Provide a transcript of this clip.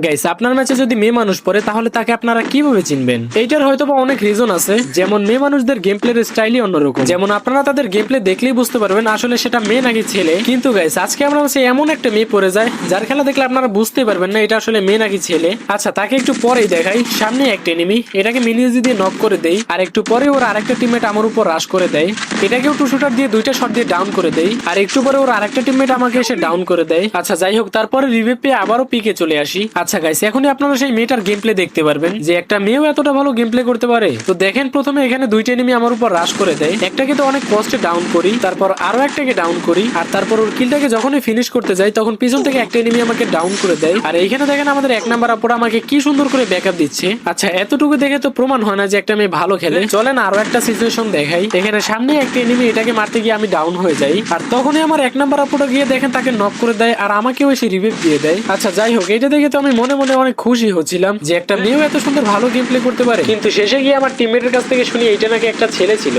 Guys, আপনার ম্যাচে যদি মেয়ে মানুষ পড়ে তাহলে তাকে আপনারা কিভাবে চিনবেন? এইটার হয়তো অনেক রিজন আছে। যেমন মেয়ে মানুষদের গেম প্লের স্টাইলই অন্যরকম। যেমন আপনারা তাদের গেম প্লে দেখলেই বুঝতে পারবেন আসলে সেটা মেয়ে নাকি ছেলে। কিন্তু গাইস, আজকে আমরা হচ্ছে এমন একটা মেয়ে পড়ে যায় যার খেলা দেখলে আপনারা বুঝতে পারবেন না এটা আসলে মেয়ে নাকি ছেলে। আচ্ছা, তাকে একটু পরেই দেখাই। সামনে একটা এনিমি, এটাকে মিনিউজি দিয়ে নক করে দেই, আর একটু পরে ওর আরেকটা টিমমেট আমার উপর রাশ করে দেয়। এটাকেও টু শুটার দিয়ে দুইটা শট দিয়ে ডাউন করে দেই, আর একটু পরে ওর আরেকটা টিমমেট আমাকে এসে ডাউন করে দেয়। আচ্ছা যাই হোক, তারপরে রিভাইভ পেয়ে আবারও পিকে চলে আসি। আচ্ছা গাইস, এখনই আপনারা সেই মেয়েটার গেম প্লে দেখতে পারবেন যে একটা মেয়েও এতটা ভালো গেম প্লে করতে পারে। তো দেখেন, প্রথমে এখানে দুইটা এনিমি আমার উপর রাশ করে দেয়। একটাকে তো অনেক কষ্টে ডাউন করি, তারপর আরো একটাকে ডাউন করি, আর তারপর ওর কিলটাকে যখনই ফিনিশ করতে যাই তখন পিছন থেকে একটা এনিমি আমাকে ডাউন করে দেয়। আর এইখানে দেখেন আমাদের এক নাম্বার আপুরা আমাকে কি সুন্দর করে ব্যাকআপ দিচ্ছে। আচ্ছা, এতটুকু দেখে তো প্রমাণ হয় না যে একটা মেয়ে ভালো খেলে। চলেন আরো একটা সিচুয়েশন দেখাই। এখানে সামনে একটা এনিমি, এটাকে মারতে গিয়ে আমি ডাউন হয়ে যাই, আর তখনই আমার এক নাম্বার আপুটা গিয়ে দেখেন তাকে নক করে দেয়, আর আমাকেও এসে রিভাইভ দিয়ে দেয়। আচ্ছা যাই হোক, এটা দেখে তো আমি মনে মনে অনেক খুশি হচ্ছিলাম যে একটা মেয়েও এত সুন্দর ভালো গেম প্লে করতে পারে। কিন্তু শেষে গিয়ে আমার টিমমেটের কাছ থেকে শুনি এইটা নাকি একটা ছেলে ছিল।